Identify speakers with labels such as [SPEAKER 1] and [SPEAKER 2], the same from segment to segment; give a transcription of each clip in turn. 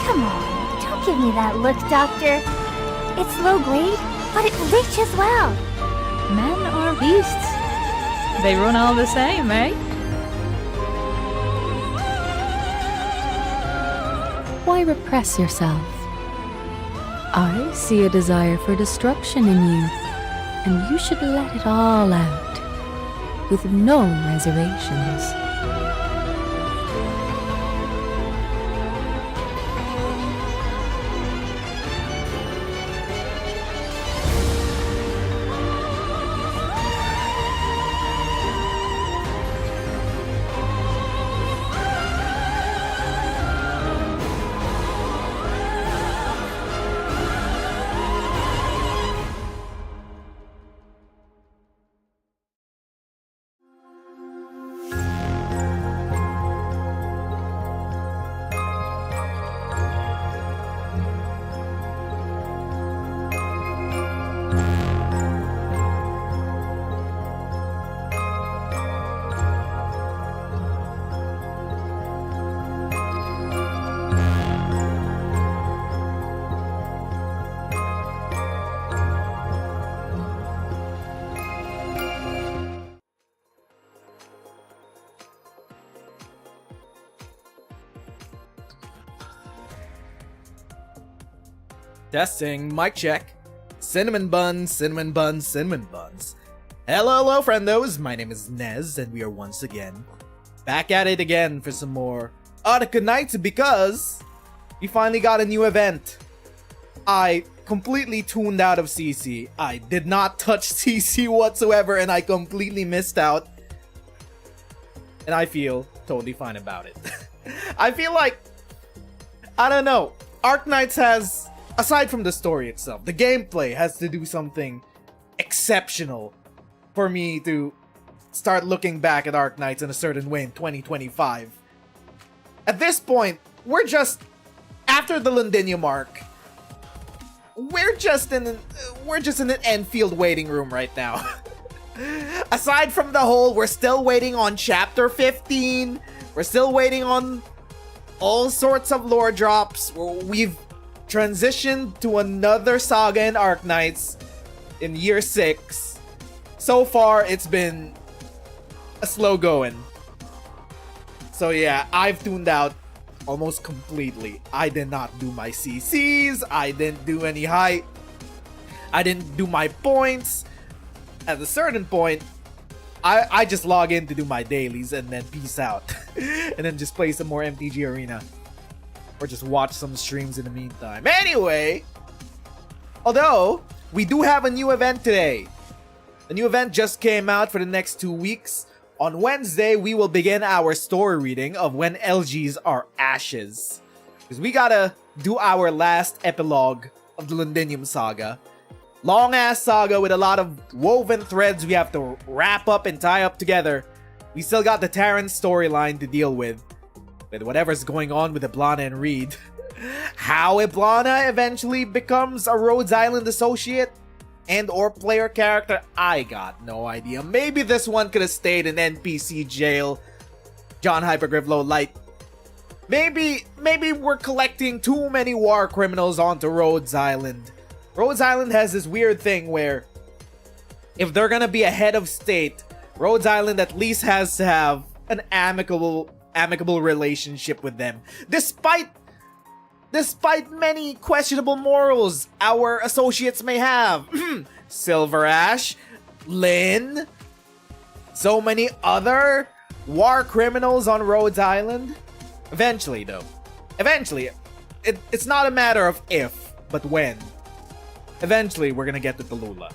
[SPEAKER 1] Come on, don't give me that look, Doctor. It's low grade, but it leaches well.
[SPEAKER 2] Men are beasts. They run all the same, eh? Why repress yourself? I see a desire for destruction in you, and you should let it all out, with no reservations.
[SPEAKER 3] Testing, mic check. Cinnamon buns, cinnamon buns, cinnamon buns. Hello, friendos. My name is Nez, and we are once again back at it again for some more Arknights because we finally got a new event. I completely tuned out of CC. I did not touch CC whatsoever, and I completely missed out. And I feel totally fine about it. I feel like, I don't know, Arknights has, aside from the story itself, the gameplay has to do something exceptional for me to start looking back at Arknights in a certain way in 2025. At this point, we're just, after the Londinium arc, we're just in an Enfield waiting room right now. Aside from the whole, we're still waiting on chapter 15, we're still waiting on all sorts of lore drops. We've transitioned to another saga in Arknights in year 6. So far, it's been a slow going. So yeah, I've tuned out almost completely. I did not do my CCs, I didn't do any height, I didn't do my points. At a certain point, I just log in to do my dailies and then peace out. And then just play some more MTG Arena. Or just watch some streams in the meantime. Anyway, although we do have a new event today. The new event just came out for the next 2 weeks. On Wednesday, we will begin our story reading of When Elegies Are Ashes. Because we gotta do our last epilogue of the Londinium saga. Long ass saga with a lot of woven threads we have to wrap up and tie up together. We still got the Terran storyline to deal with whatever's going on with EBLANA and Reed. How EBLANA eventually becomes a Rhodes Island associate and or player character, I got no idea. Maybe this one could have stayed in NPC jail. John Hypergriff Low Light. Maybe we're collecting too many war criminals onto Rhodes Island. Rhodes Island has this weird thing where if they're gonna be a head of state, Rhodes Island at least has to have an amicable relationship with them. Despite many questionable morals our associates may have. Silver Ash, Lynn, so many other war criminals on Rhodes Island. Eventually, though. It's not a matter of if, but when. Eventually, we're gonna get to Tallulah.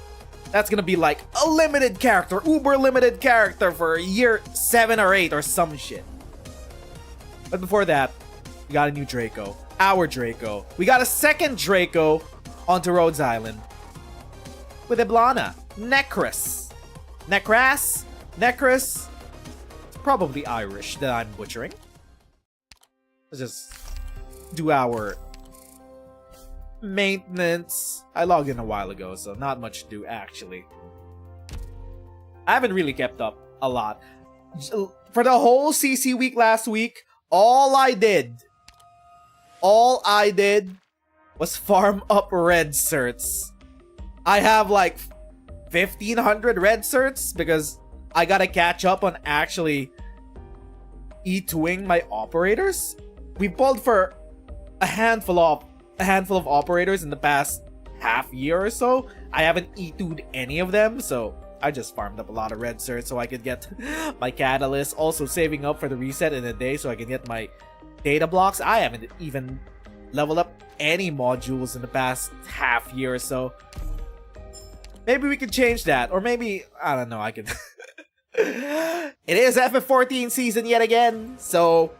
[SPEAKER 3] That's gonna be like a limited character, uber limited character for year 7 or 8 or some shit. But before that, We got a new Draco. Our Draco. We got a second Draco onto Rhodes Island. With EBLANA. Necrus. Necras? Necrus? It's probably Irish that I'm butchering. Let's just do our maintenance. I logged in a while ago, so not much to do actually. I haven't really kept up a lot. For the whole CC week last week, all I did was farm up red certs. I have like 1,500 red certs because I gotta catch up on actually E2ing my operators. We pulled for a handful of operators in the past half year or so. I haven't E2'd any of them, so I just farmed up a lot of red certs so I could get my catalyst. Also saving up for the reset in a day so I can get my data blocks. I haven't even leveled up any modules in the past half year or so. Maybe we could change that, or maybe, I don't know, I can... It is FF14 season yet again, so...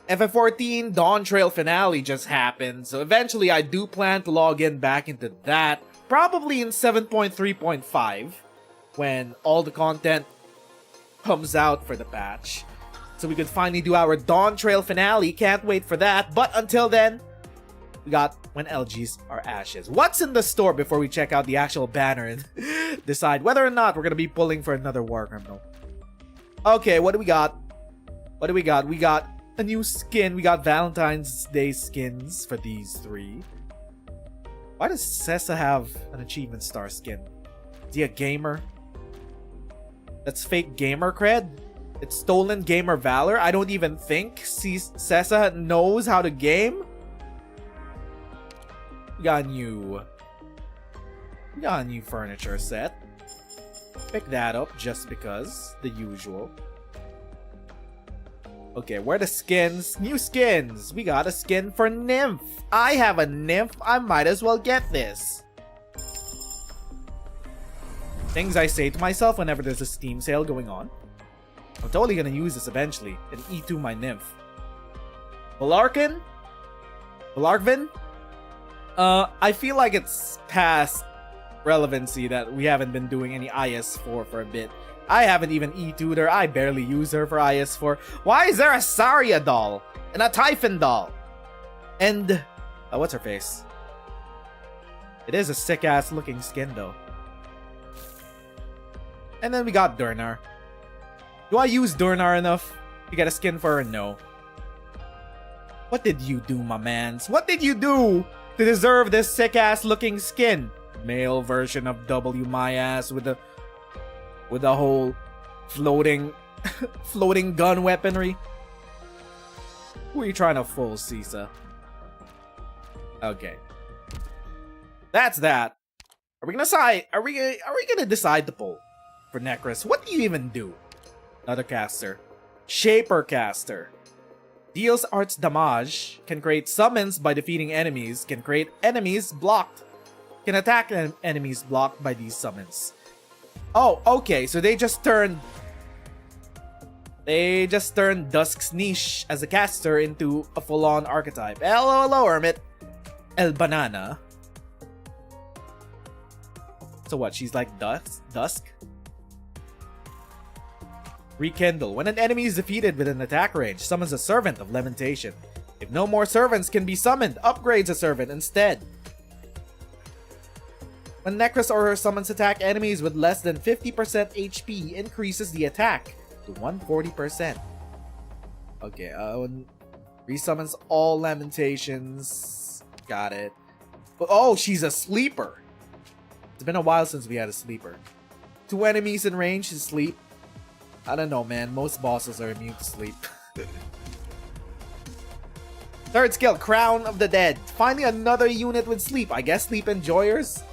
[SPEAKER 3] FF14 Dawn Trail finale just happened, so eventually I do plan to log in back into that, probably in 7.3.5, when all the content comes out for the patch. So we could finally do our Dawn Trail finale, can't wait for that, but until then, we got When Elegies Are Ashes. What's in the store before we check out the actual banner and decide whether or not we're gonna be pulling for another war criminal? Okay, what do we got? What do we got? We got a new skin. We got Valentine's Day skins for these three. Why does Sessa have an achievement star skin? Is he a gamer? That's fake gamer cred? It's stolen gamer valor? I don't even think Sessa knows how to game? We got a new furniture set. Pick that up just because. The usual. Okay, where are the skins? New skins! We got a skin for Nymph! I have a Nymph, I might as well get this. Things I say to myself whenever there's a Steam sale going on. I'm totally gonna use this eventually and E2 my Nymph. Valarkin? I feel like it's past relevancy that we haven't been doing any IS4 for a bit. I haven't even E2'd her. I barely use her for IS4. Why is there a Saria doll? And a Typhon doll? And... what's her face? It is a sick-ass looking skin, though. And then we got Durnar. Do I use Durnar enough to get a skin for her? No. What did you do, my mans? What did you do to deserve this sick-ass looking skin? Male version of W my ass with the whole floating gun weaponry. Who are you trying to fool, Cisa? Okay. That's that. Are we gonna decide to pull for Necrus? What do you even do? Another caster. Shaper caster. Deals arts damage. Can create summons by defeating enemies. Can create enemies blocked. Can attack enemies blocked by these summons. Oh, okay, so they just turned Dusk's Niche as a caster into a full-on archetype. Hello, Hermit. El Banana. So what, she's like Dusk? Rekindle. When an enemy is defeated within attack range, summons a Servant of Lamentation. If no more servants can be summoned, upgrades a servant instead. When Necrus or her summons attack enemies with less than 50% HP, increases the attack to 140%. Okay, resummons all Lamentations. Got it. But, oh, she's a sleeper. It's been a while since we had a sleeper. 2 enemies in range to sleep. I don't know, man. Most bosses are immune to sleep. Third skill, Crown of the Dead. Finally another unit with sleep. I guess sleep enjoyers.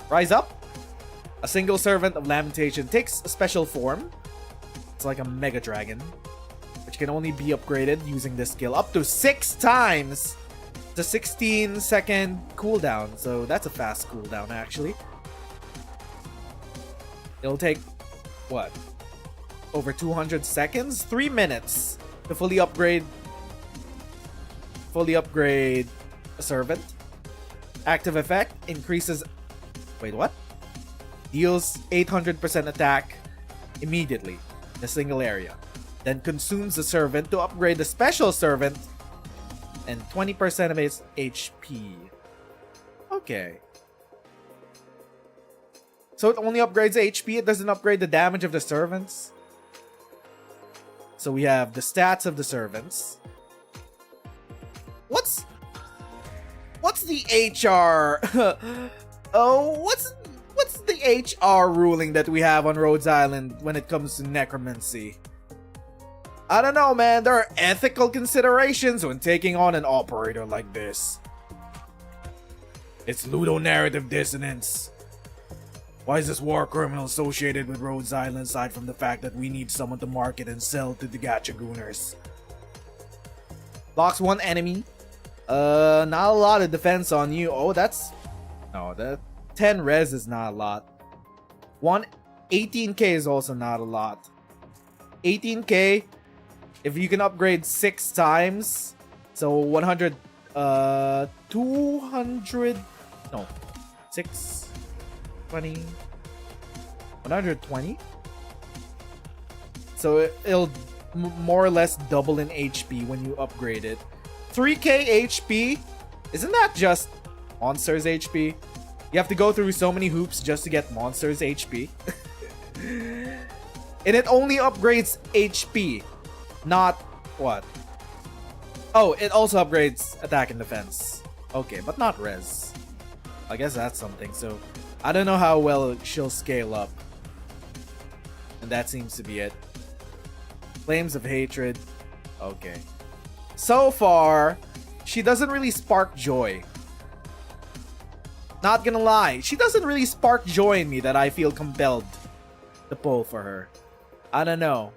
[SPEAKER 3] Rise up. A single Servant of Lamentation takes a special form. It's like a Mega Dragon, which can only be upgraded using this skill up to 6 times. It's a 16-second cooldown, so that's a fast cooldown actually. It'll take, what? Over 200 seconds? 3 minutes to fully upgrade fully upgrade a servant. Active effect increases... Wait, what? Deals 800% attack immediately in a single area. Then consumes the servant to upgrade the special servant and 20% of its HP. Okay. So it only upgrades HP, it doesn't upgrade the damage of the servants. So we have the stats of the servants. What's the HR? Oh, what's the HR ruling that we have on Rhodes Island when it comes to necromancy? I don't know, man. There are ethical considerations when taking on an operator like this. It's ludonarrative dissonance. Why is this war criminal associated with Rhodes Island aside from the fact that we need someone to market and sell to the Gachagooners? Blocks one enemy. Not a lot of defense on you. Oh, that's... No, that 10 res is not a lot. 18k is also not a lot. 18k, if you can upgrade 6 times, so 200, no, 6, 20, 120? So it'll more or less double in HP when you upgrade it. 3k HP? Isn't that just monsters HP? You have to go through so many hoops just to get monsters HP. And it only upgrades HP, not what? Oh, it also upgrades attack and defense. Okay, but not res. I guess that's something. So I don't know how well she'll scale up. And that seems to be it. Flames of hatred. Okay. So far, she doesn't really spark joy. Not gonna lie, she doesn't really spark joy in me that I feel compelled to pull for her. I don't know.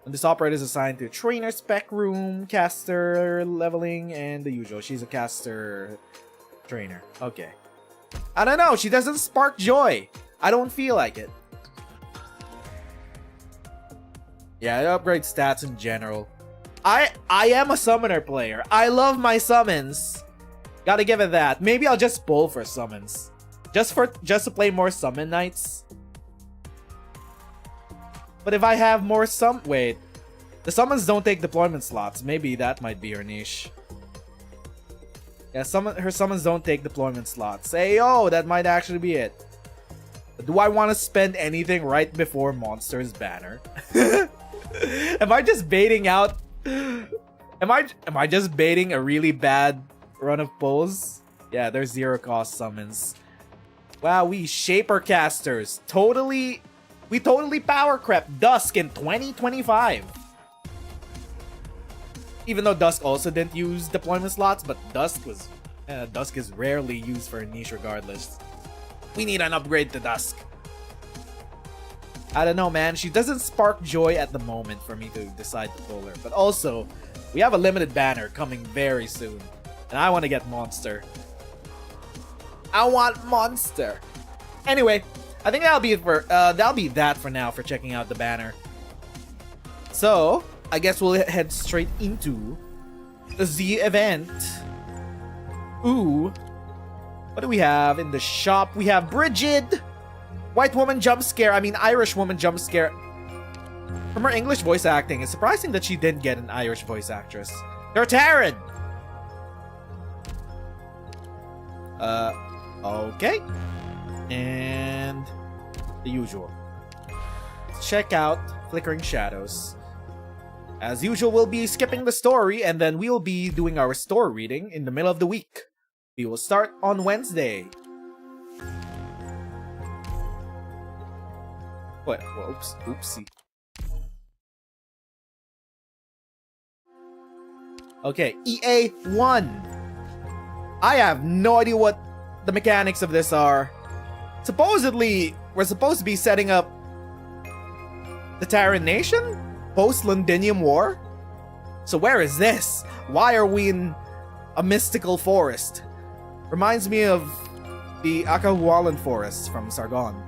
[SPEAKER 3] When this operator is assigned to trainer spec room, caster leveling, and the usual. She's a caster trainer. Okay. I don't know, she doesn't spark joy. I don't feel like it. Yeah, it upgrades stats in general. I am a summoner player. I love my summons. Gotta give it that. Maybe I'll just pull for summons. Just to play more summon knights. But if I have more wait. The summons don't take deployment slots. Maybe that might be her niche. Yeah, her summons don't take deployment slots. Hey, yo, that might actually be it. But do I want to spend anything right before Monster's banner? Am I just baiting out? Am I just baiting a really bad run of pulls? Yeah, there's 0 cost summons. Wow, we shaper casters. We totally power crept Dusk in 2025. Even though Dusk also didn't use deployment slots, but Dusk is rarely used for a niche regardless. We need an upgrade to Dusk. I don't know, man. She doesn't spark joy at the moment for me to decide to pull her. But also, we have a limited banner coming very soon. And I want to get Monster. I want Monster. Anyway, I think that'll be that for now for checking out the banner. So, I guess we'll head straight into the event. Ooh. What do we have in the shop? We have Bridget. White woman jump scare. I mean, Irish woman jump scare. From her English voice acting, it's surprising that she didn't get an Irish voice actress. Taryn. Okay. And the usual. Let's check out Flickering Shadows. As usual, we'll be skipping the story, and then we'll be doing our story reading in the middle of the week. We will start on Wednesday. What? Oops. Oopsie. Okay, EA1. I have no idea what the mechanics of this are. Supposedly, we're supposed to be setting up the Terran Nation? Post-Londinium War? So where is this? Why are we in a mystical forest? Reminds me of the Akahualan forest from Sargon.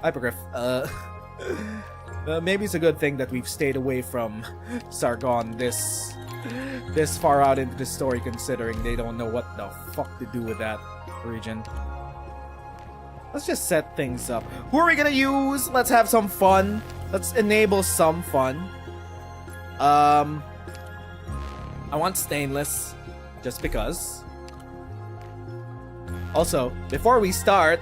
[SPEAKER 3] Hypergriff, maybe it's a good thing that we've stayed away from Sargon this this far out into the story, considering they don't know what the fuck to do with that region. Let's just set things up. Who are we gonna use? Let's have some fun. Let's enable some fun. I want stainless, just because. Also, before we start,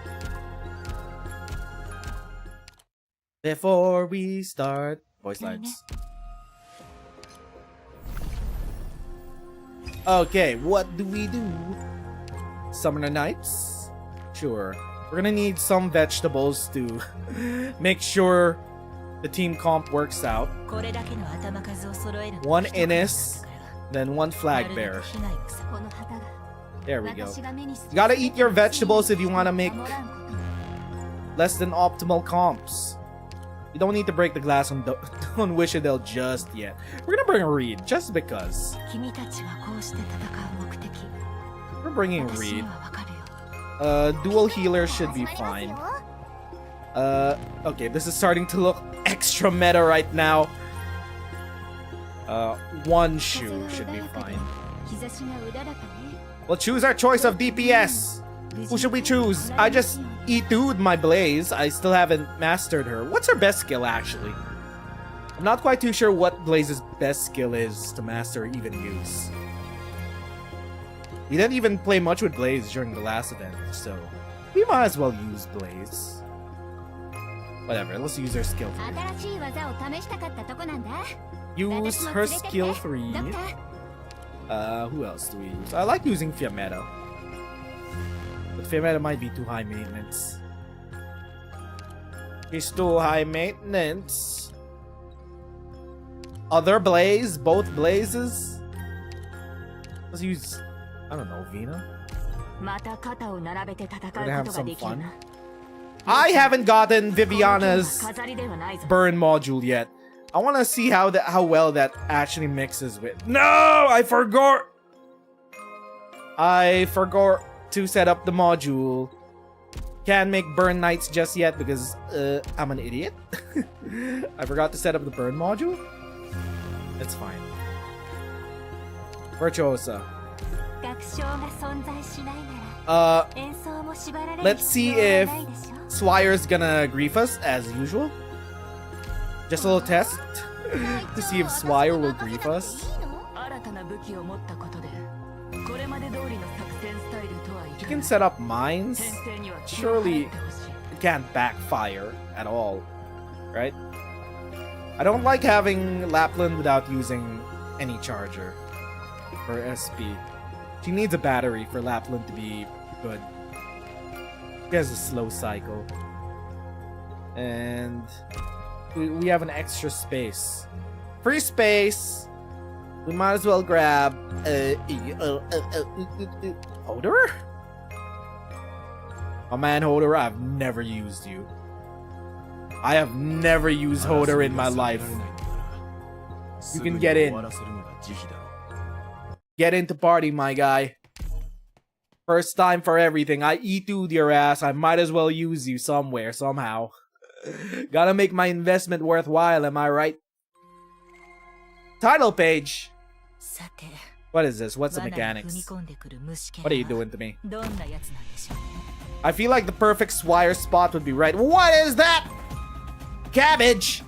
[SPEAKER 3] voice lines. Okay, what do we do? Summoner Knights? Sure. We're gonna need some vegetables to make sure the team comp works out. One Innis, then one flag bearer. There we go. You gotta eat your vegetables if you wanna make less than optimal comps. You don't need to break the glass on don't wish it ill just yet. We're gonna bring a Reed, just because. We're bringing Reed. Dual healer should be fine. Okay, this is starting to look extra meta right now. One shoe should be fine. We'll choose our choice of DPS. Who should we choose? I just E2'd my Blaze. I still haven't mastered her. What's her best skill, actually? I'm not quite too sure what Blaze's best skill is to master or even use. We didn't even play much with Blaze during the last event, so we might as well use Blaze. Whatever, let's use her skill 3. Use her skill 3. Who else do we use? I like using Fiametta. But Fiametta might be too high maintenance. He's too high maintenance. Other Blaze? Both Blazes? Let's use, I don't know, Vina? We're gonna have some fun. I haven't gotten Viviana's burn module yet. I want to see how well that actually mixes with. No, I forgot to set up the module. Can't make burn knights just yet because I'm an idiot. I forgot to set up the burn module. It's fine. Virtuosa. Let's see if Swire's gonna grief us as usual. Just a little test to see if Swire will grief us. You can set up mines. Surely it can't backfire at all, right? I don't like having Lapland without using any charger for SP. She needs a battery for Lapland to be good. She has a slow cycle. And we have an extra space. Free space! We might as well grab Holder? Oh man, Holder, I've never used you. I have never used Holder in my life. You can get in. Get into party, my guy. First time for everything. I E2'd your ass. I might as well use you somewhere, somehow. Gotta make my investment worthwhile, am I right? Title page. What is this? What's the mechanics? What are you doing to me? I feel like the perfect Swire spot would be right. What is that? Cabbage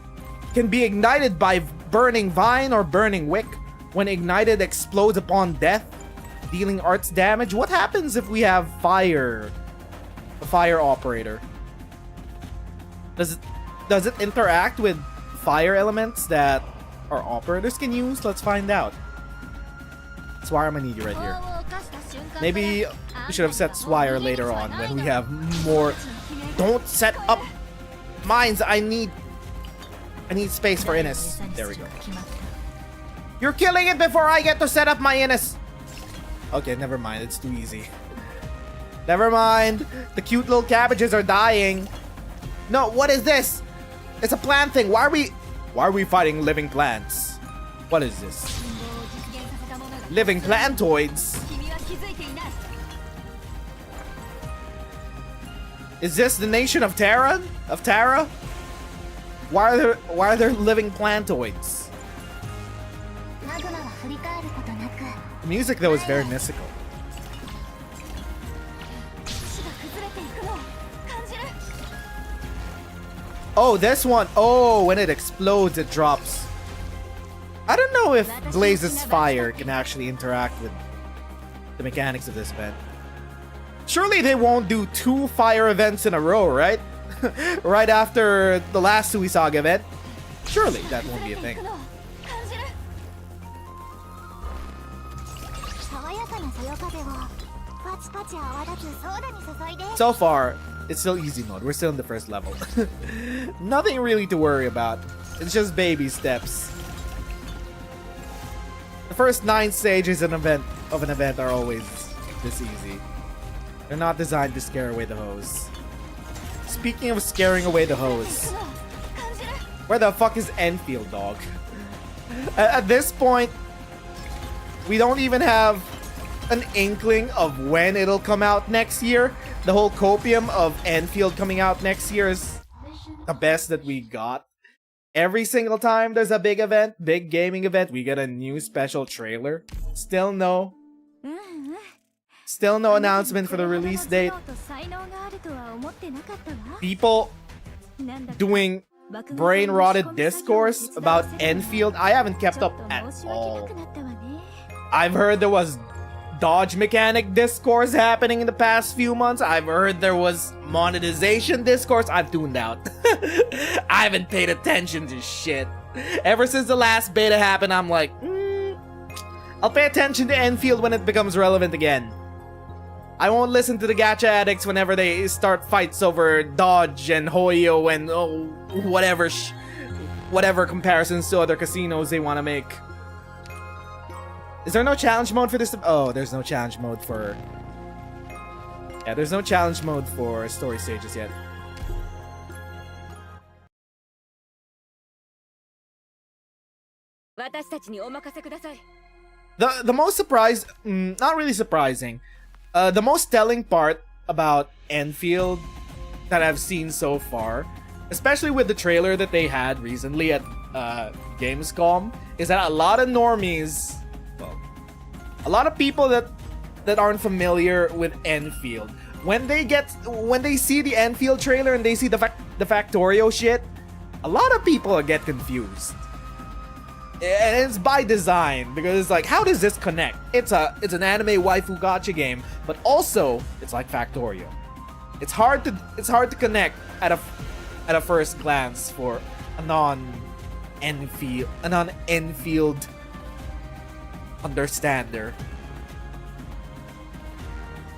[SPEAKER 3] can be ignited by burning vine or burning wick. When ignited, explodes upon death, dealing arts damage. What happens if we have fire? A fire operator. Does it interact with fire elements that our operators can use? Let's find out. Swire, I'm gonna need you right here. Maybe we should have set Swire later on when we have more. Don't set up mines. I need space for Innis. There we go. You're killing it before I get to set up my Innis. Okay, never mind. It's too easy. Never mind. The cute little cabbages are dying. No, what is this? It's a plant thing. Why are we fighting living plants? What is this? Living plantoids? Is this the nation of Terra? Of Terra? Why are there living plantoids? music though is very mystical. Oh, this one. Oh, when it explodes, it drops. I don't know if Blaze's fire can actually interact with the mechanics of this event. Surely they won't do 2 fire events in a row, right? Right after the last Suisaga event. Surely that won't be a thing. So far, it's still easy mode. We're still in the first level. Nothing really to worry about. It's just baby steps. The first 9 stages of an event are always this easy. They're not designed to scare away the hose. Speaking of scaring away the hose, where the fuck is Enfield, dog? At this point, we don't even have an inkling of when it'll come out next year. The whole copium of Enfield coming out next year is the best that we got. Every single time there's a big event, big gaming event, we get a new special trailer. Still no announcement for the release date. People doing brain-rotted discourse about Enfield. I haven't kept up at all. I've heard there was dodge mechanic discourse happening in the past few months. I've heard there was monetization discourse. I've tuned out. I haven't paid attention to shit. Ever since the last beta happened, I'm like, I'll pay attention to Enfield when it becomes relevant again. I won't listen to the gacha addicts whenever they start fights over dodge and Hoyo and whatever comparisons to other casinos they want to make. Is there no challenge mode for this? Oh, there's no challenge mode for... Yeah, there's no challenge mode for story stages yet. The most surprised... not really surprising. The most telling part about Enfield that I've seen so far, especially with the trailer that they had recently at Gamescom, is that a lot of normies... A lot of people that aren't familiar with Enfield, when they see the Enfield trailer and they see the Factorio shit, a lot of people get confused. And it's by design, because it's like, how does this connect? It's an anime waifu gacha game, but also it's like Factorio. It's hard to connect at a first glance for a non-Enfield understander,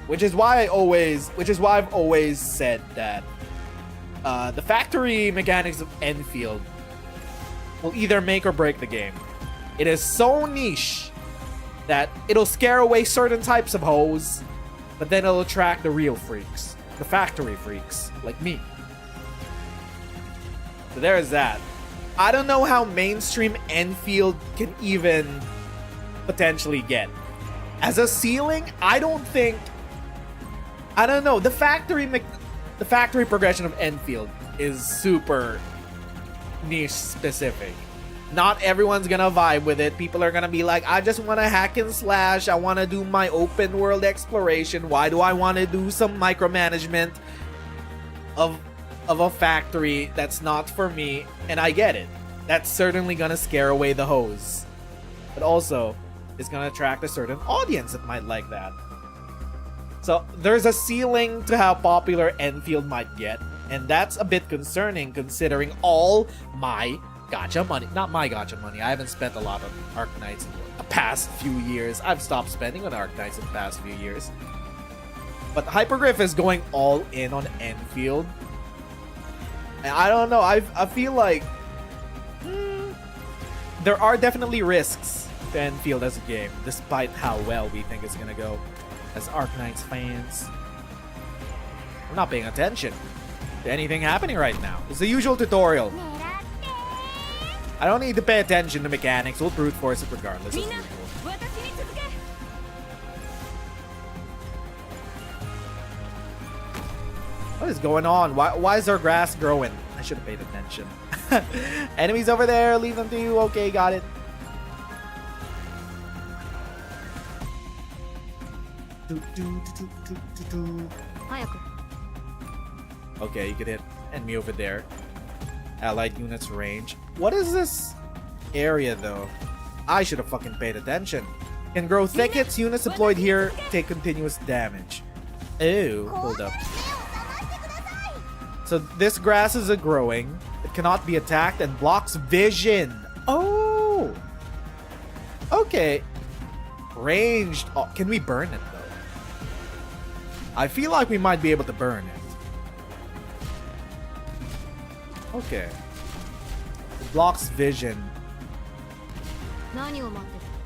[SPEAKER 3] which is why I've always said that the factory mechanics of Enfield will either make or break the game. It is so niche that it'll scare away certain types of hoes, but then it'll attract the real freaks, the factory freaks like me. So there's that. I don't know how mainstream Enfield can even potentially get. As a ceiling, I don't know. The factory progression of Enfield is super niche specific. Not everyone's gonna vibe with it. People are gonna be like, I just want to hack and slash. I want to do my open world exploration. Why do I want to do some micromanagement of a factory? That's not for me. And I get it. That's certainly gonna scare away the hoes. But also, it's gonna attract a certain audience that might like that. So there's a ceiling to how popular Enfield might get, and that's a bit concerning considering all my gacha money. Not my gacha money. I haven't spent a lot on Arknights in the past few years. I've stopped spending on Arknights in the past few years. But Hypergriff is going all in on Enfield. And I don't know. I feel like there are definitely risks to Enfield as a game, despite how well we think it's gonna go as Arknights fans. We're not paying attention to anything happening right now. It's the usual tutorial. I don't need to pay attention to mechanics. We'll brute force it regardless. As usual. What is going on? Why is our grass growing? I should have paid attention. Enemies over there. Leave them to you. Okay, got it. Okay, you could hit enemy over there. Allied units range. What is this area though? I should have fucking paid attention. Can grow thickets. Units deployed here take continuous damage. Ew, hold up. So this grass is a growing. It cannot be attacked and blocks vision. Oh! Okay. Ranged. Oh, can we burn it though? I feel like we might be able to burn it. Okay. It blocks vision.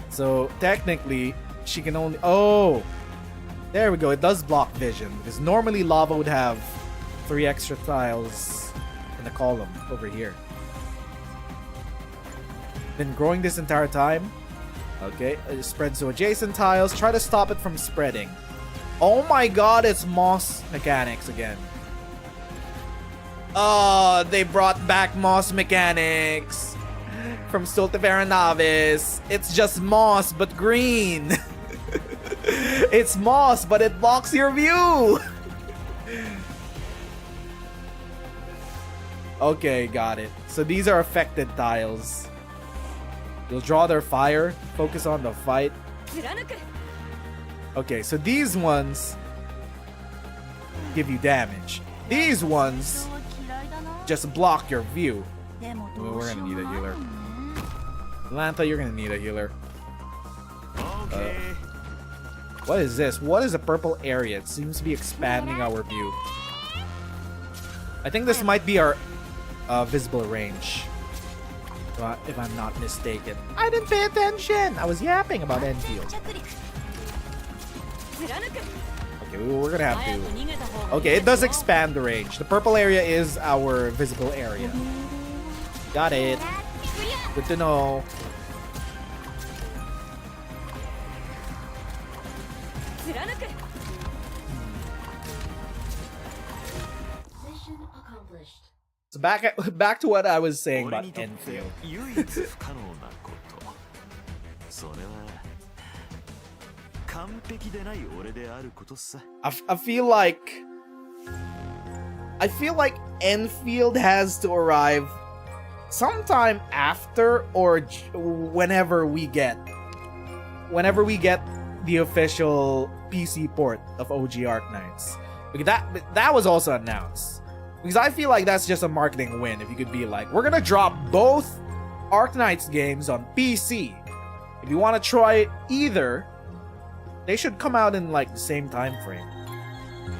[SPEAKER 3] So technically, she can only... Oh! There we go. It does block vision. Because normally lava would have 3 extra tiles in the column over here. Been growing this entire time. Okay. It spreads to adjacent tiles. Try to stop it from spreading. Oh my god, it's moss mechanics again. Oh, they brought back moss mechanics from Stultifera Novice. It's just moss, but green. It's moss, but it blocks your view. Okay, got it. So these are affected tiles. You'll draw their fire, focus on the fight. Okay, so these ones give you damage. These ones just block your view. We're gonna need a healer. Lantha, you're gonna need a healer. What is this? What is a purple area? It seems to be expanding our view. I think this might be our visible range. If I'm not mistaken. I didn't pay attention! I was yapping about Enfield. Okay, we're gonna have to... Okay, it does expand the range. The purple area is our visible area. Got it. Good to know. So back to what I was saying about Enfield. I feel like Enfield has to arrive sometime after or whenever we get the official PC port of OG Arknights. Because that was also announced. Because I feel like that's just a marketing win if you could be like, we're gonna drop both Arknights games on PC. If you want to try either, they should come out in like the same time frame.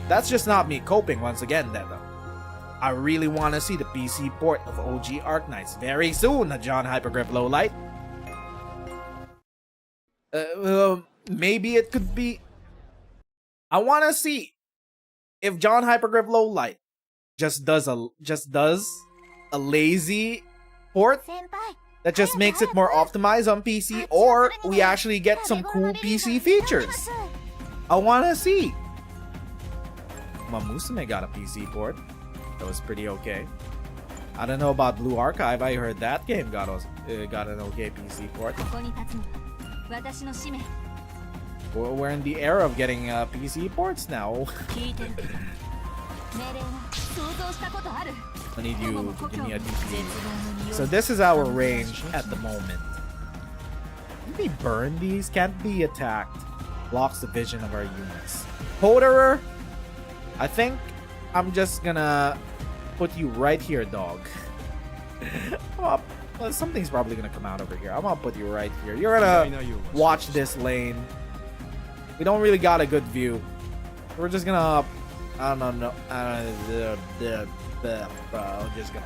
[SPEAKER 3] That's just not me coping once again, though. I really want to see the PC port of OG Arknights very soon, John Hypergrip Lowlight. Maybe it could be... I want to see if John Hypergrip Lowlight just does a lazy port that just makes it more optimized on PC, or we actually get some cool PC features. I want to see. Mamusume got a PC port. That was pretty okay. I don't know about Blue Archive. I heard that game got an okay PC port. We're in the era of getting PC ports now. I need you to give me a DP. So this is our range at the moment. Can we burn these? Can't be attacked. Blocks the vision of our units. Holderer, I think I'm just gonna put you right here, dog. Well, something's probably gonna come out over here. I'm gonna put you right here. You're gonna watch this lane. We don't really got a good view. We're just gonna... I don't know. I'm just gonna...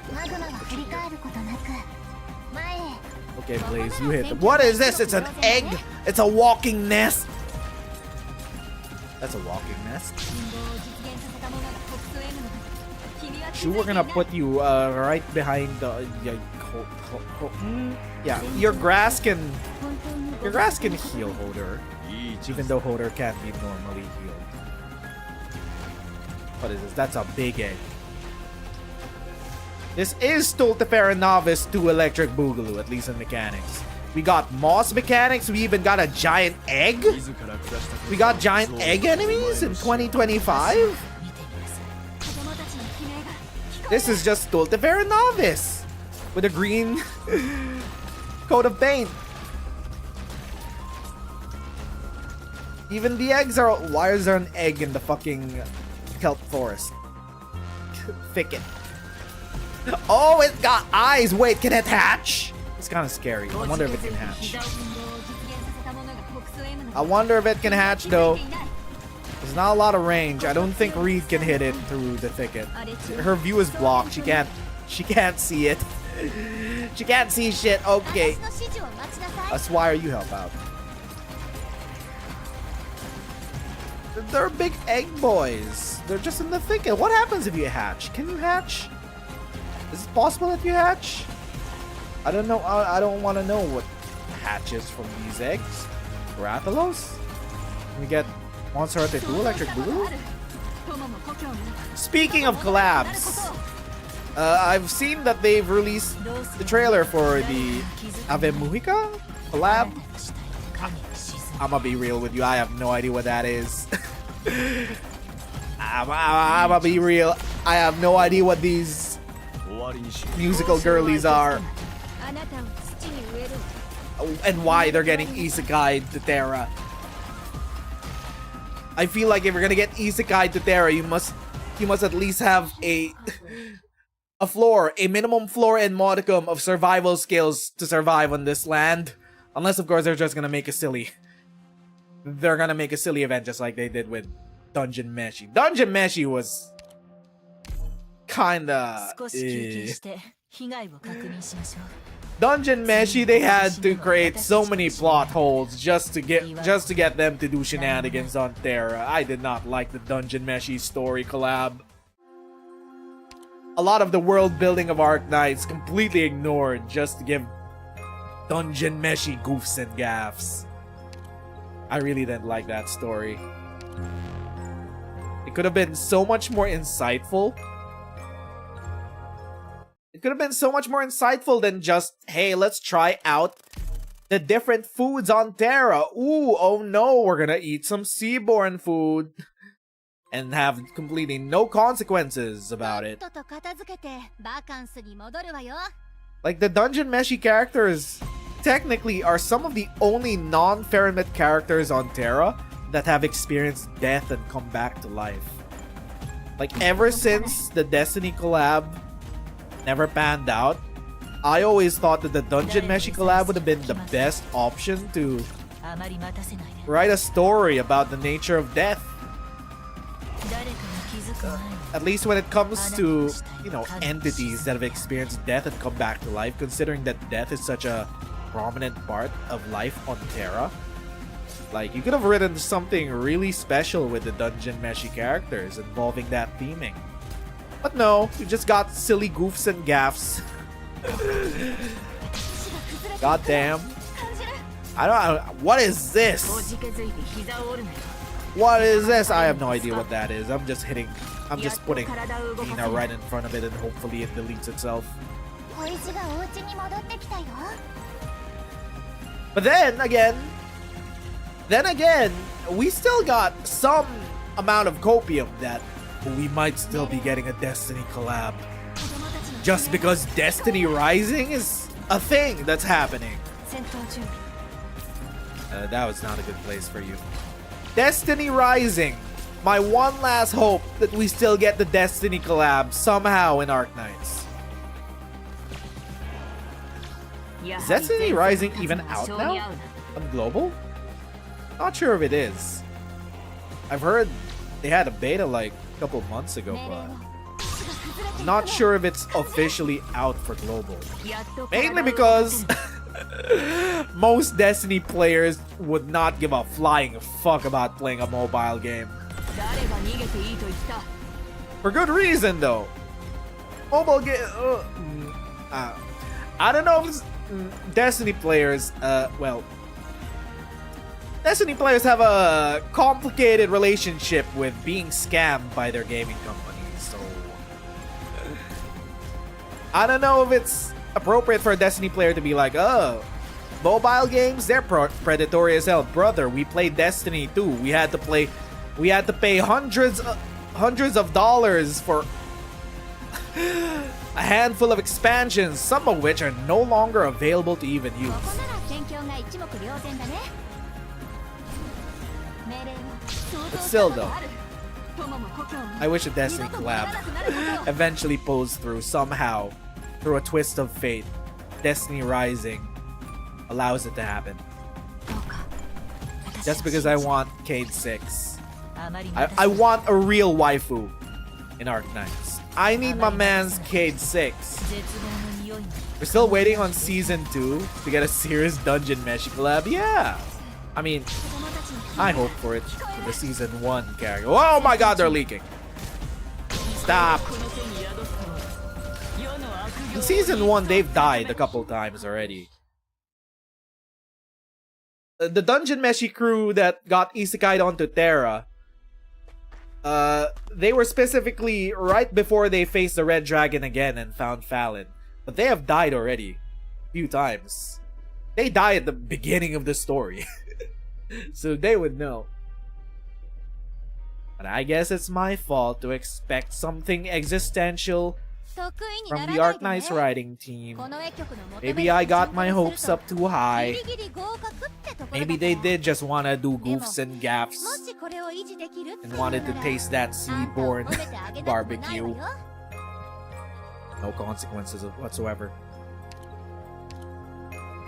[SPEAKER 3] Okay, Blaze, you hit them. What is this? It's an egg? It's a walking nest? That's a walking nest. Sure, we're gonna put you right behind the... Yeah, your grass can heal Holder. Even though Holder can't be normally healed. What is this? That's a big egg. This is Stultifera Novice to Electric Boogaloo, at least in mechanics. We got moss mechanics. We even got a giant egg. We got giant egg enemies in 2025. This is just Stultifera Novice with a green coat of paint. Even the eggs are. Why is there an egg in the fucking kelp forest? Thicket. Oh, it got eyes. Wait, can it hatch? It's kind of scary. I wonder if it can hatch. I wonder if it can hatch though. There's not a lot of range. I don't think Reed can hit it through the thicket. Her view is blocked. She can't see it. She can't see shit. Okay. Why are you help out? They're big egg boys. They're just in the thicket. What happens if you hatch? Can you hatch? Is it possible that you hatch? I don't know. I don't want to know what hatches from these eggs. Rathalos? Can we get Monster Hunter 2 Electric Boogaloo? Speaking of collabs, I've seen that they've released the trailer for the Ave Mujica collab. I'm gonna be real with you. I have no idea what that is. I'm gonna be real. I have no idea what these musical girlies are and why they're getting isekai to Terra. I feel like if you're gonna get isekai to Terra, you must at least have a minimum floor and modicum of survival skills to survive on this land. Unless of course they're just gonna make a silly. They're gonna make a silly event just like they did with Dungeon Meshi. Dungeon Meshi was kinda Dungeon Meshi, they had to create so many plot holes just to get them to do shenanigans on Terra. I did not like the Dungeon Meshi story collab. A lot of the world building of Arknights completely ignored just to give Dungeon Meshi goofs and gaffs. I really didn't like that story. It could have been so much more insightful. It could have been so much more insightful than just, hey, let's try out the different foods on Terra. Ooh, oh no, we're gonna eat some seaborne food. And have completely no consequences about it. Like, the Dungeon Meshi characters technically are some of the only non-Faramit characters on Terra that have experienced death and come back to life. Like, ever since the Destiny collab never panned out, I always thought that the Dungeon Meshi collab would have been the best option to write a story about the nature of death. At least when it comes to, you know, entities that have experienced death and come back to life, considering that death is such a prominent part of life on Terra. Like, you could have written something really special with the Dungeon Meshi characters involving that theming. But no, we just got silly goofs and gaffs. God damn. I don't. What is this? What is this? I have no idea what that is. I'm just putting Nina right in front of it and hopefully it deletes itself. But then again, we still got some amount of copium that we might still be getting a Destiny collab. Just because Destiny Rising is a thing that's happening. That was not a good place for you. Destiny Rising. My one last hope that we still get the Destiny collab somehow in Arknights. Is Destiny Rising even out now? On global? Not sure if it is. I've heard they had a beta like a couple months ago, but I'm not sure if it's officially out for global. Mainly because most Destiny players would not give a flying fuck about playing a mobile game. For good reason, though. Mobile game. I don't know if it's, Destiny players. Well, Destiny players have a complicated relationship with being scammed by their gaming companies. So I don't know if it's appropriate for a Destiny player to be like, oh, Mobile games, they're predatory as hell. Brother, we played Destiny 2. We had to pay hundreds of dollars for a handful of expansions, some of which are no longer available to even use. But still though, I wish a Destiny collab eventually pulls through somehow, through a twist of fate. Destiny Rising allows it to happen. Just because I want Cade 6. I want a real waifu in Arknights. I need my man's Cade 6. We're still waiting on Season 2 to get a serious Dungeon Mesh collab. Yeah! I mean, I hope for it for the Season 1 character. Oh my god, they're leaking! Stop! In Season 1, they've died a couple times already. The Dungeon Meshi crew that got isekai'd onto Terra, they were specifically right before they faced the Red Dragon again and found Fallon. But they have died already a few times. They die at the beginning of the story. So they would know. But I guess it's my fault to expect something existential from the Arknights writing team. Maybe I got my hopes up too high. Maybe they did just want to do goofs and gaffs and wanted to taste that seaborn barbecue. No consequences whatsoever.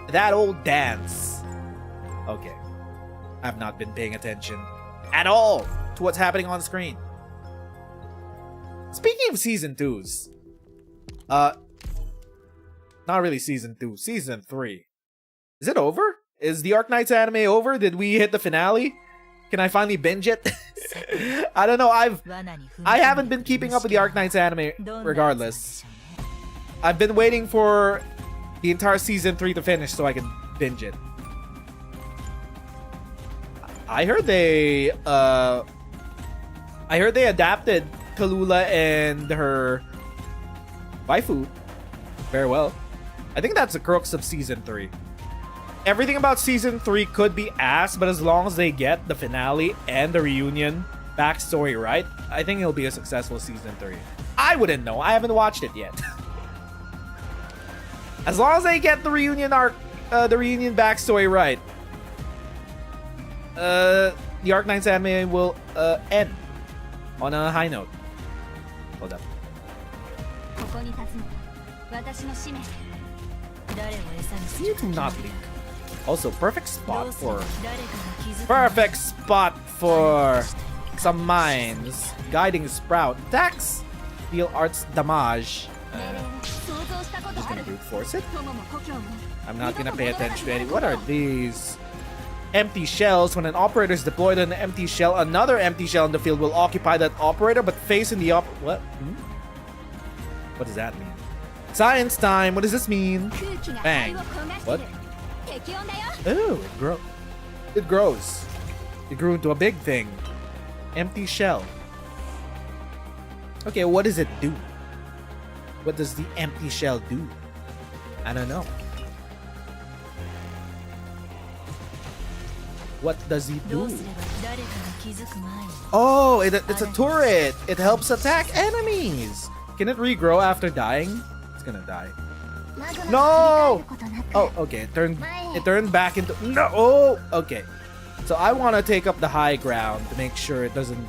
[SPEAKER 3] That old dance. Okay. I've not been paying attention at all to what's happening on screen. Speaking of Season 2s, not really Season 2, Season 3. Is it over? Is the Arknights anime over? Did we hit the finale? Can I finally binge it? I don't know. I haven't been keeping up with the Arknights anime regardless. I've been waiting for the entire Season 3 to finish so I can binge it. I heard they adapted Kalula and her waifu very well. I think that's the crux of Season 3. Everything about Season 3 could be ass, but as long as they get the finale and the reunion backstory right, I think it'll be a successful Season 3. I wouldn't know. I haven't watched it yet. As long as they get the reunion arc, the reunion backstory right, the Arknights anime will end on a high note. Hold up. You do not leak. Also, perfect spot for some mines. Guiding Sprout. Attacks. Deal arts damage. Just gonna brute force it. I'm not gonna pay attention to any. What are these? Empty shells. When an operator is deployed on an empty shell, another empty shell in the field will occupy that operator, but facing the what? What does that mean? Science time. What does this mean? Bang. What? Oh, it grows. It grew into a big thing. Empty shell. Okay, what does it do? What does the empty shell do? I don't know. What does he do? Oh, it's a turret. It helps attack enemies. Can it regrow after dying? It's gonna die. No! Oh, okay. It turned back into... No! Oh, okay. So I want to take up the high ground to make sure it doesn't...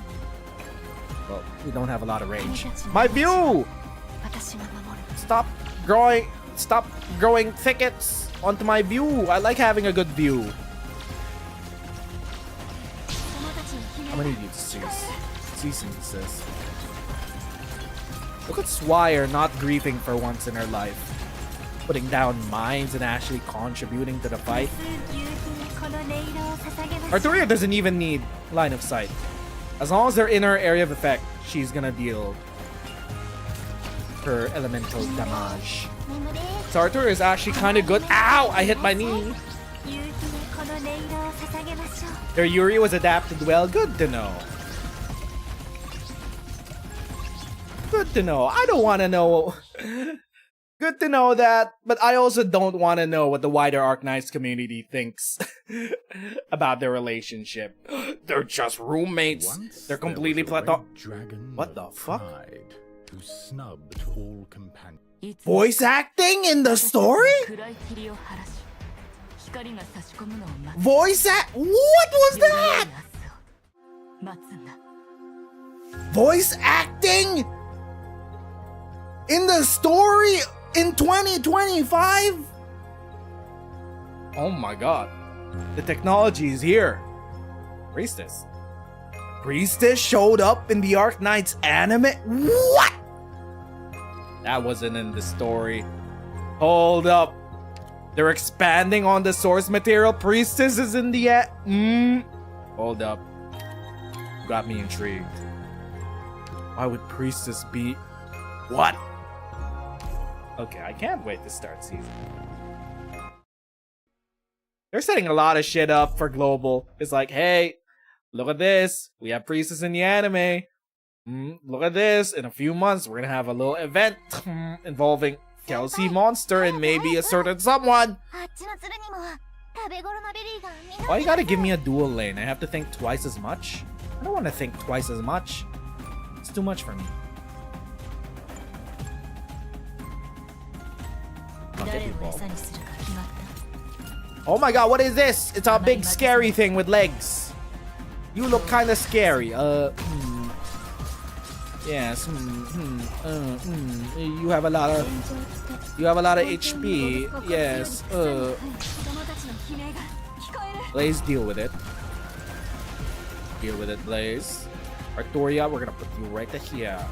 [SPEAKER 3] Well, we don't have a lot of range. My view! Stop growing thickets onto my view. I like having a good view. How many do you seasons this? Look at Swire not griefing for once in her life. Putting down mines and actually contributing to the fight. Arturia doesn't even need line of sight. As long as they're in her area of effect, she's gonna deal her elemental damage. So Arturia is actually kind of good. Ow! I hit my knee. Their Yuri was adapted well. Good to know. Good to know. I don't want to know. Good to know that, but I also don't want to know what the wider Arknights community thinks about their relationship. They're just roommates.
[SPEAKER 4] Once
[SPEAKER 3] They're
[SPEAKER 4] there
[SPEAKER 3] completely
[SPEAKER 4] was a
[SPEAKER 3] platon.
[SPEAKER 4] red dragon
[SPEAKER 3] What the
[SPEAKER 4] of
[SPEAKER 3] fuck?
[SPEAKER 4] pride who snubbed all companions.
[SPEAKER 3] Voice acting in the story? Voice act? What was that? Voice acting in the story in 2025? Oh my god. The technology is here. Priestess. Priestess showed up in the Arknights anime? What? That wasn't in the story. Hold up. They're expanding on the source material. Priestess is in the Hold up. Got me intrigued. Why would Priestess be... What? Okay, I can't wait to start season. They're setting a lot of shit up for Global. It's like, hey, look at this. We have Priestess in the anime. Look at this. In a few months, we're gonna have a little event involving Kelsey Monster and maybe a certain someone. Why you gotta give me a dual lane? I have to think twice as much? I don't want to think twice as much. It's too much for me. Oh my god, what is this? It's a big scary thing with legs. You look kind of scary. Yes. You have a lot of HP. Yes. Blaze, deal with it. Deal with it, Blaze. Artoria, we're gonna put you right here.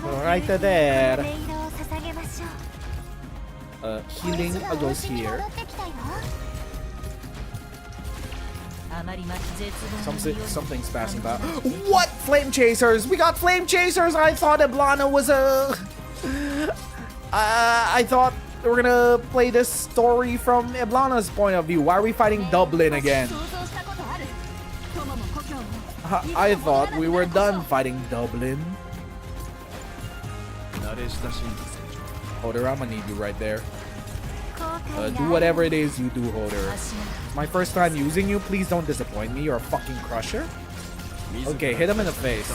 [SPEAKER 3] Right there. Healing goes here. Something's passing by. What? Flame chasers! We got flame chasers! I thought EBLANA was a... I thought we were gonna play this story from EBLANA's point of view. Why are we fighting Dublin again? I thought we were done fighting Dublin. Hoder, I'm gonna need you right there. Do whatever it is you do, Hoder. My first time using you, please don't disappoint me. You're a fucking crusher. Okay, hit him in the face.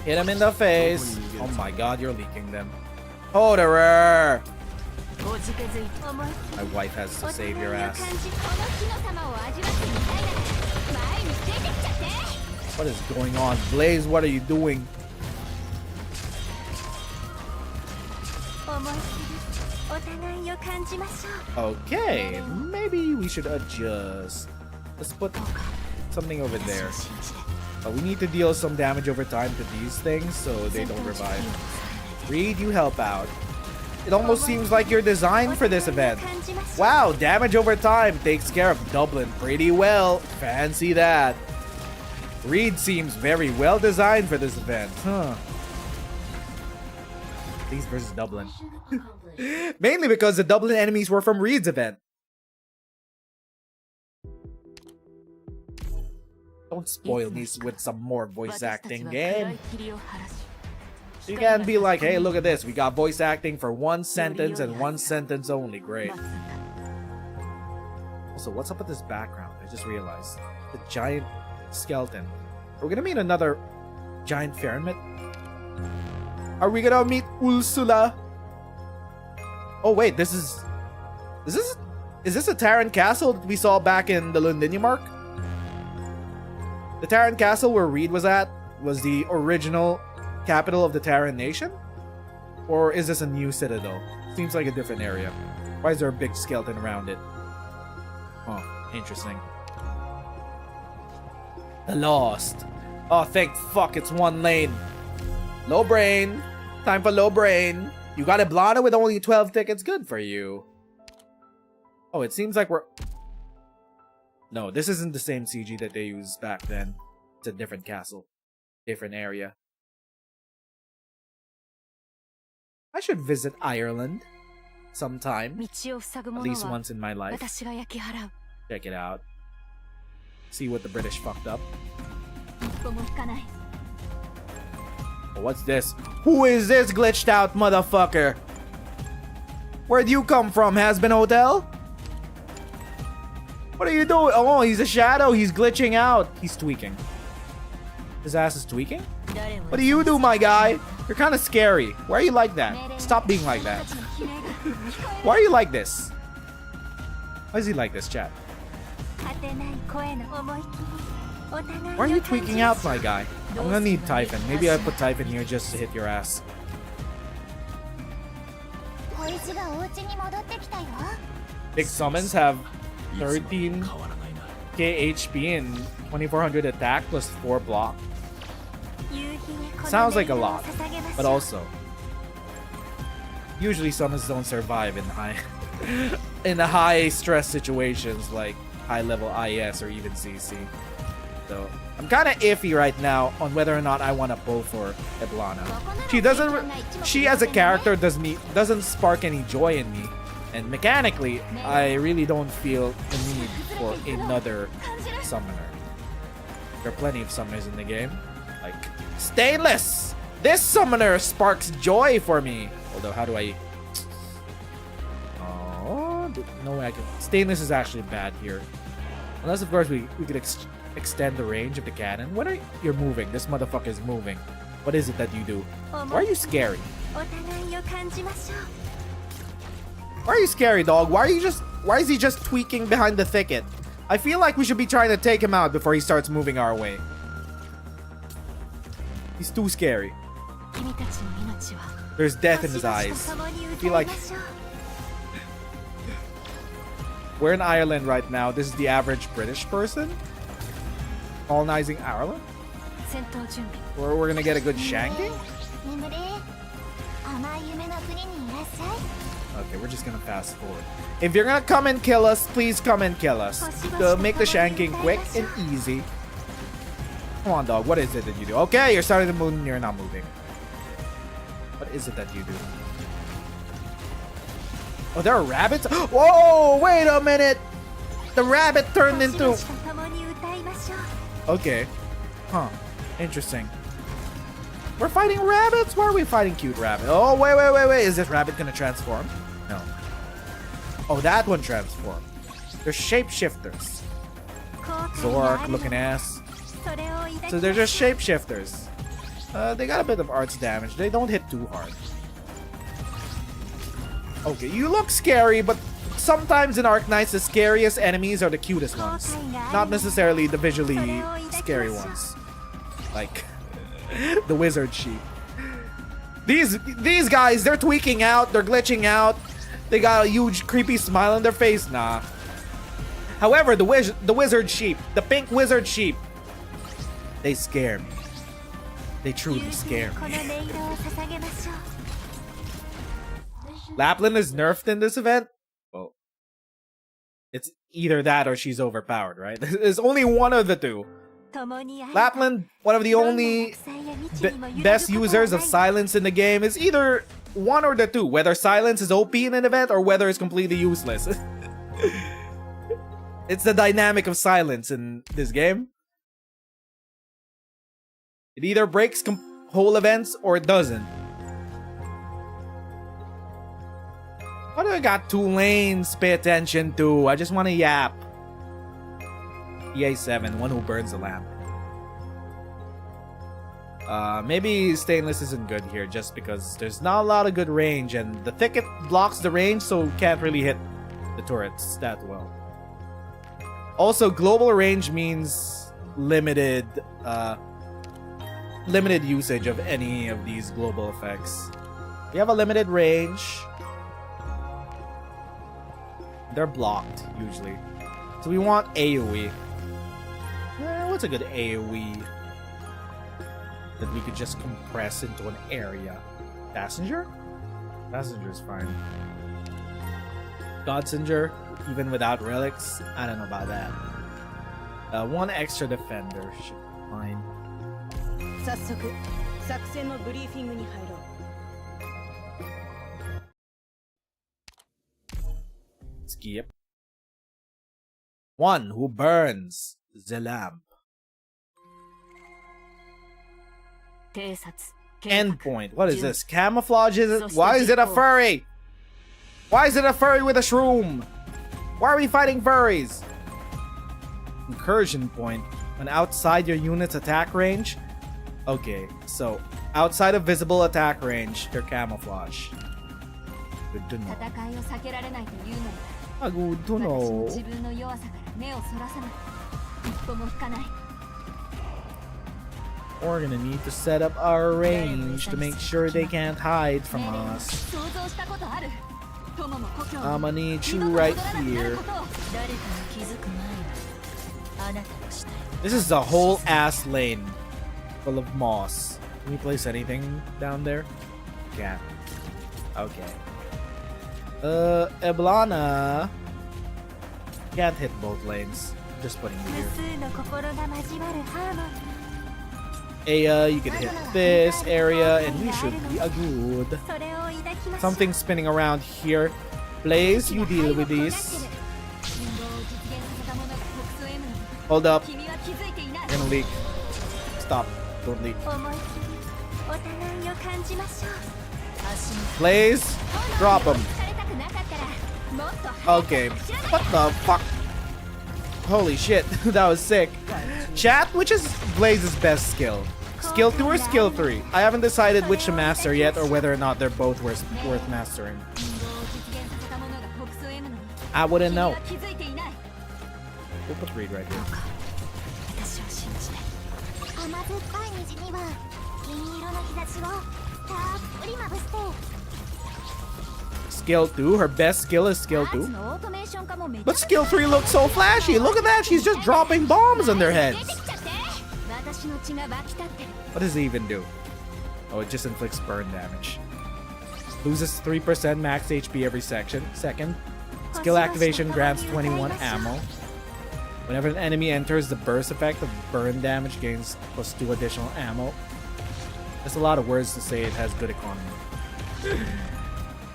[SPEAKER 3] Hit him in the face. Oh my god, you're leaking them. Hoderer! My wife has to save your ass. What is going on? Blaze, what are you doing? Okay, maybe we should adjust. Let's put something over there. We need to deal some damage over time to these things so they don't revive. Reed, you help out. It almost seems like you're designed for this event. Wow, damage over time takes care of Dublin pretty well. Fancy that. Reed seems very well designed for this event, huh? These versus Dublin. Mainly because the Dublin enemies were from Reed's event. Don't spoil me with some more voice acting, game. You can't be like, hey, look at this. We got voice acting for one sentence and one sentence only. Great. Also, what's up with this background? I just realized. The giant skeleton. Are we gonna meet another giant Faramit? Are we gonna meet Ursula? Oh wait, is this a Terran castle that we saw back in the Londinium arc? The Terran castle where Reed was at was the original capital of the Terran nation? Or is this a new citadel? Seems like a different area. Why is there a big skeleton around it? Oh, interesting. The Lost. Oh, thank fuck, it's one lane. Low brain. Time for low brain. You got EBLANA with only 12 tickets. Good for you. Oh, it seems like we're... No, this isn't the same CG that they used back then. It's a different castle. Different area. I should visit Ireland sometime. At least once in my life. Check it out. See what the British fucked up. Oh, what's this? Who is this glitched out motherfucker? Where'd you come from, Has-Been Hotel? What are you doing? Oh, he's a shadow. He's glitching out. He's tweaking. His ass is tweaking? What do you do, my guy? You're kind of scary. Why are you like that? Stop being like that. Why are you like this? Why is he like this, chat? Why are you tweaking out, my guy? I'm gonna need Typhon. Maybe I put Typhon here just to hit your ass. Big summons have 13k HP and 2400 attack plus 4 block. Sounds like a lot, but also usually summons don't survive in high stress situations like high level IS or even CC. So I'm kind of iffy right now on whether or not I want to pull for EBLANA. She as a character doesn't spark any joy in me, and mechanically I really don't feel the need for another summoner. There are plenty of summoners in the game, like Stainless. This summoner sparks joy for me. Although, how do I? Oh, no way I can. Stainless is actually bad here, unless of course we could extend the range of the cannon. What are you're moving? This motherfucker is moving. What is it that you do? Why are you scary? Why are you scary, dog? Why is he just tweaking behind the thicket? I feel like we should be trying to take him out before he starts moving our way. He's too scary. There's death in his eyes. I feel like we're in Ireland right now. This is the average British person colonizing Ireland. Or we're gonna get a good shanking. Okay, we're just gonna fast forward. If you're gonna come and kill us, please come and kill us. Make the shanking quick and easy. Come on, dog. What is it that you do? Okay, you're starting to move and you're not moving. What is it that you do? Oh, there are rabbits? Whoa, wait a minute! The rabbit turned into... Okay. Huh. Interesting. We're fighting rabbits? Why are we fighting cute rabbits? Oh, wait. Is this rabbit gonna transform? No. Oh, that one transformed. They're shapeshifters. Zork looking ass. So they're just shapeshifters. They got a bit of arts damage. They don't hit too hard. Okay, you look scary, but sometimes in Arknights, the scariest enemies are the cutest ones. Not necessarily the visually scary ones. Like the wizard sheep. These guys, they're tweaking out, they're glitching out. They got a huge creepy smile on their face. Nah. However, the wizard sheep, the pink wizard sheep, they scare me. They truly scare me. Lapland is nerfed in this event? Well, it's either that or she's overpowered, right? There's only one of the two. Lapland, one of the only best users of silence in the game, is either one or the two. Whether silence is OP in an event or whether it's completely useless. It's the dynamic of silence in this game. It either breaks whole events or it doesn't. Why do I got two lanes? Pay attention to. I just want to yap. EA7, one who burns the lamp. Maybe Stainless isn't good here just because there's not a lot of good range and the thicket blocks the range, so can't really hit the turrets that well. Also, global range means limited usage of any of these global effects. We have a limited range. They're blocked, usually. So we want AoE. What's a good AoE that we could just compress into an area? Passenger? Passenger's fine. Godsinger, even without relics? I don't know about that. One extra defender should be fine. Skip. One who burns the lamp. Endpoint. What is this? Camouflage? Is it? Why is it a furry? Why is it a furry with a shroom? Why are we fighting furries? Incursion point. When outside your unit's attack range. Okay, so outside of visible attack range, your camouflage. Good to know. Good to know. We're gonna need to set up our range to make sure they can't hide from us. I'm gonna need you right here. This is a whole ass lane full of moss. Can we place anything down there? Yeah. Okay. EBLANA. Can't hit both lanes. Just putting you here. Aya, you can hit this area and we should be a good. Something spinning around here. Blaze, you deal with these. Hold up. You're gonna leak. Stop. Don't leak. Blaze, drop him. Okay. What the fuck? Holy shit, that was sick. Chat, which is Blaze's best skill? Skill 2 or skill 3? I haven't decided which to master yet or whether or not they're both worth mastering. I wouldn't know. We'll put read right here. Skill 2? Her best skill is skill 2? But skill 3 looks so flashy. Look at that. She's just dropping bombs on their heads. What does it even do? Oh, it just inflicts burn damage. Loses 3% max HP every second. Skill activation grants 21 ammo. Whenever an enemy enters the burst effect of burn damage, gains +2 additional ammo. There's a lot of words to say it has good economy.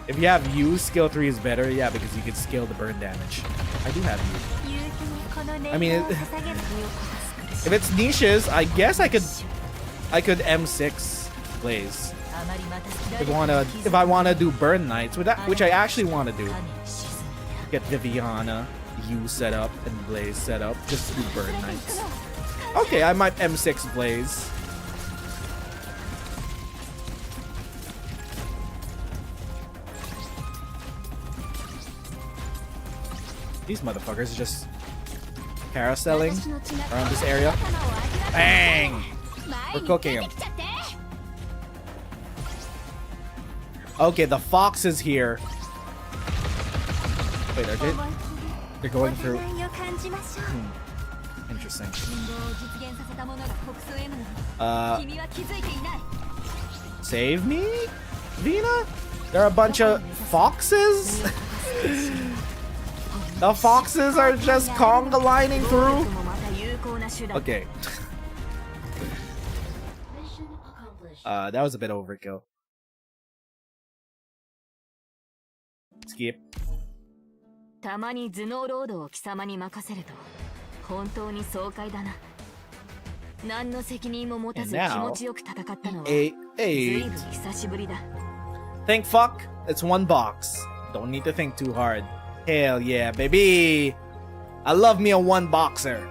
[SPEAKER 3] If you have U, skill 3 is better. Yeah, because you can scale the burn damage. I do have U. I mean, if it's niches, I guess I could M6 Blaze. If I wanna do Burn Knights, which I actually wanna do. Get Viviana, U set up, and Blaze set up. Just do Burn Knights. Okay, I might M6 Blaze. These motherfuckers are just carouseling around this area. Bang! We're cooking them. Okay, the fox is here. Wait, are they're going through? Interesting. Save me, Vina? There are a bunch of foxes? The foxes are just conga lining through? Okay. That was a bit overkill. Skip. And now, 8. Think fuck, it's one box. Don't need to think too hard. Hell yeah, baby! I love me a one boxer.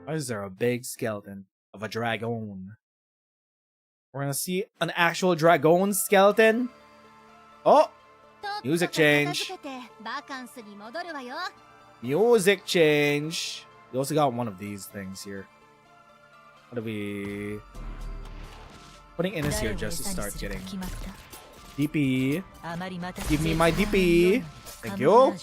[SPEAKER 3] Why is there a big skeleton of a dragon? We're gonna see an actual dragon skeleton. Oh! Music change. Music change. We also got one of these things here. What are we putting Innis here just to start getting DP? Give me my DP. Thank you.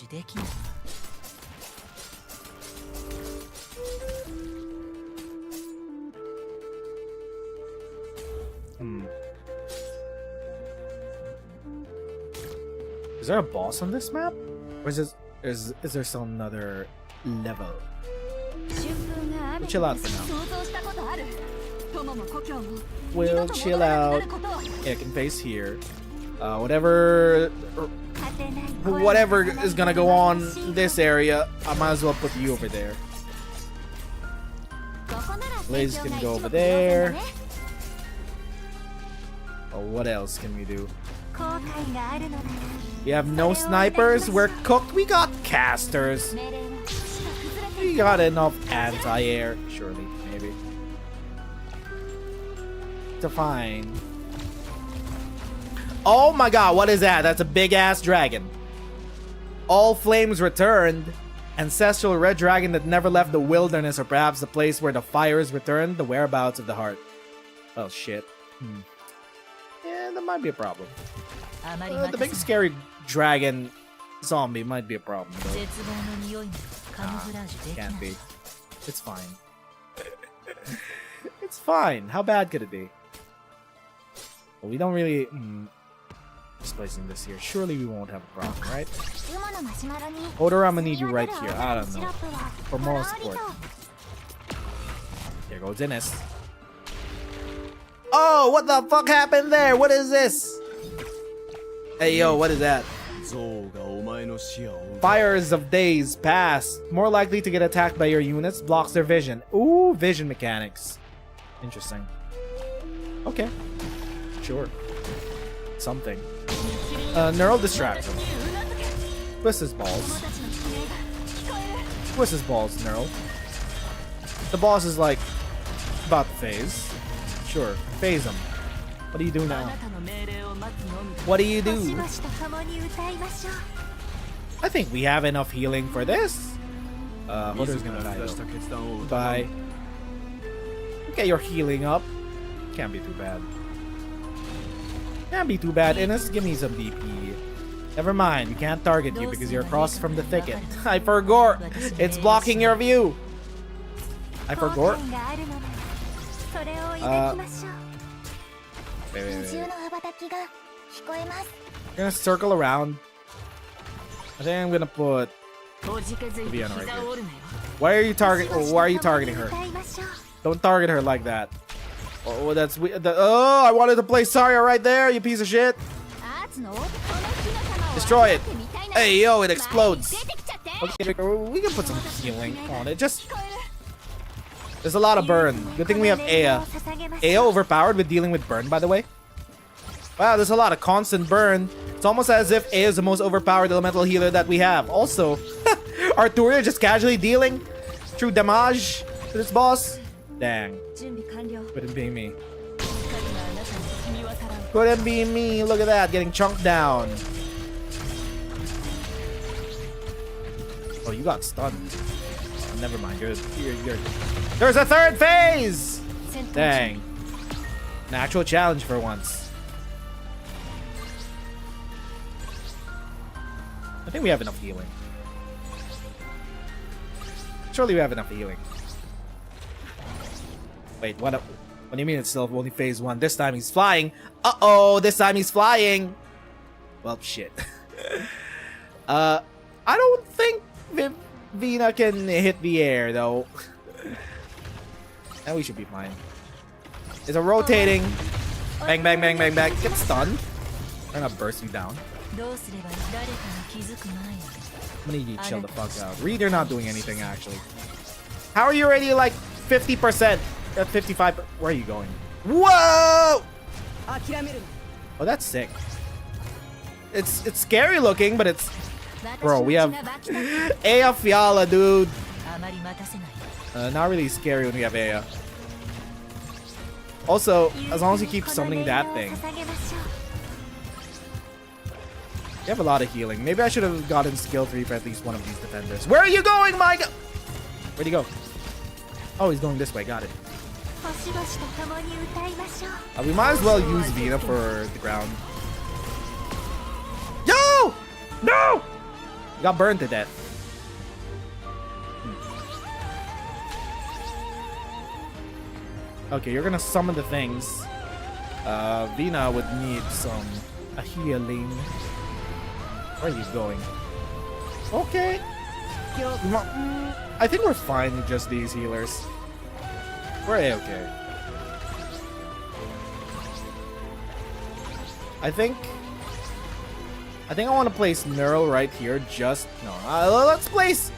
[SPEAKER 3] Is there a boss on this map? Or is there still another level? We'll chill out for now. We'll chill out. Yeah, I can face here. Whatever is gonna go on in this area, I might as well put you over there. Blaze can go over there. Oh, what else can we do? We have no snipers. We're cooked. We got casters. We got enough anti-air. Surely, maybe. To find. Oh my god, what is that? That's a big ass dragon. All flames returned. Ancestral red dragon that never left the wilderness, or perhaps the place where the fires returned, the whereabouts of the heart. Well, shit. Yeah, that might be a problem. The big scary dragon zombie might be a problem, though. Can't be. It's fine. It's fine. How bad could it be? Well, we don't really... Just placing this here. Surely we won't have a problem, right? Odor, I'm gonna need you right here. I don't know. For moral support. There goes Ines. Oh, what the fuck happened there? What is this? Hey, yo, what is that? Fires of days past. More likely to get attacked by your units. Blocks their vision. Ooh, vision mechanics. Interesting. Okay. Sure. Something. Neural distraction. Twist his balls. Twist his balls, Neural. The boss is like about to phase. Sure, phase him. What do you do now? What do you do? I think we have enough healing for this. Hodor's gonna die though. Bye. Okay, you're healing up. Can't be too bad. Can't be too bad. Ines, give me some DP. Never mind, we can't target you because you're across from the thicket. I forgot. It's blocking your view. I forgot. Wait. I'm gonna circle around. I think I'm gonna put Vienna right here. Why are you targeting her? Don't target her like that. Oh, that's weird. Oh, I wanted to play Zarya right there, you piece of shit. Destroy it. Hey, yo, it explodes. Okay, we can put some healing on it. Just... There's a lot of burn. Good thing we have Aya. Aya overpowered with dealing with burn, by the way. Wow, there's a lot of constant burn. It's almost as if Aya is the most overpowered elemental healer that we have. Also, Arturia just casually dealing true damage to this boss. Dang. Couldn't be me. Couldn't be me. Look at that, getting chunked down. Oh, you got stunned. Oh, never mind. You're. There's a third phase. Dang. An actual challenge for once. I think we have enough healing. Surely we have enough healing. Wait, what? What do you mean it's still only phase 1? This time he's flying. Uh-oh, this time he's flying. Well, shit. I don't think Vina can hit the air, though. And we should be fine. It's a rotating. Bang, bang, bang, bang, bang. Get stunned. I'm gonna burst you down. I'm gonna need you to chill the fuck out. Reed, you're not doing anything, actually. How are you already, like, 50%? At 55%? Where are you going? Whoa! Oh, that's sick. It's scary looking, but it's... Bro, we have... Aya Fiala, dude. Not really scary when we have Aya. Also, as long as you keep summoning that thing. You have a lot of healing. Maybe I should have gotten skill 3 for at least one of these defenders. Where are you going, Mike? Where'd he go? Oh, he's going this way. Got it. We might as well use Vina for the ground. Yo! No! Got burned to death. Okay, you're gonna summon the things. Vina would need some healing. Where are you going? Okay. I think we're fine with just these healers. We're A-okay. I think I want to place Neural right here. Just no. Let's place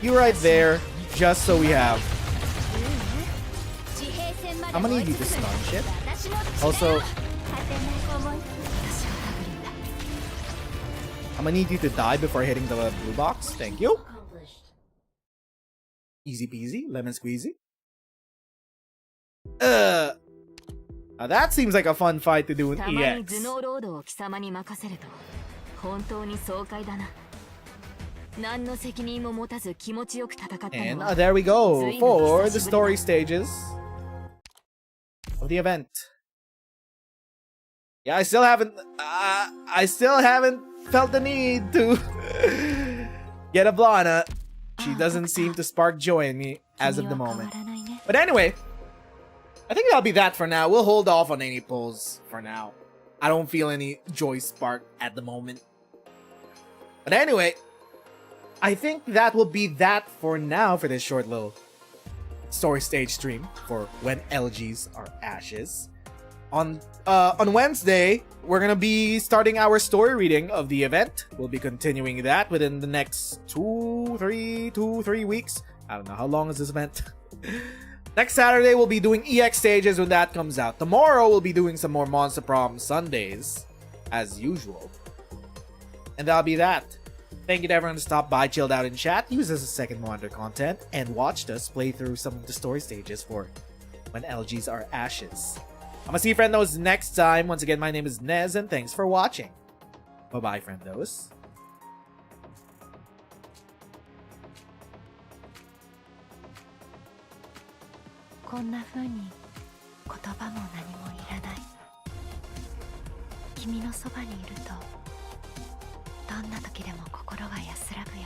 [SPEAKER 3] you right there, just so we have I'm gonna need you to stun shit. Also, I'm gonna need you to die before hitting the blue box. Thank you. Easy peasy, lemon squeezy. Now that seems like a fun fight to do in EX. And there we go for the story stages of the event. Yeah, I still haven't felt the need to get EBLANA. She doesn't seem to spark joy in me as of the moment. But anyway, I think that'll be that for now. We'll hold off on any polls for now. I don't feel any joy spark at the moment. But anyway, I think that will be that for now for this short little story stage stream for When Elegies Are Ashes. On Wednesday, we're gonna be starting our story reading of the event. We'll be continuing that within the next 2-3 weeks. I don't know, how long is this event? Next Saturday, we'll be doing EX stages when that comes out. Tomorrow, we'll be doing some more Monster Prom Sundays, as usual. And that'll be that. Thank you to everyone who stopped by, chilled out in chat, used as a second monitor content, and watched us play through some of the story stages for When Elegies Are Ashes. I'm gonna see you friendos next time. Once again, my name is Nez, and thanks for watching. Bye-bye, friendos.
[SPEAKER 1] こんな風に言葉も何もいらない。君のそばにいるとどんな時でも心が安らぐよ。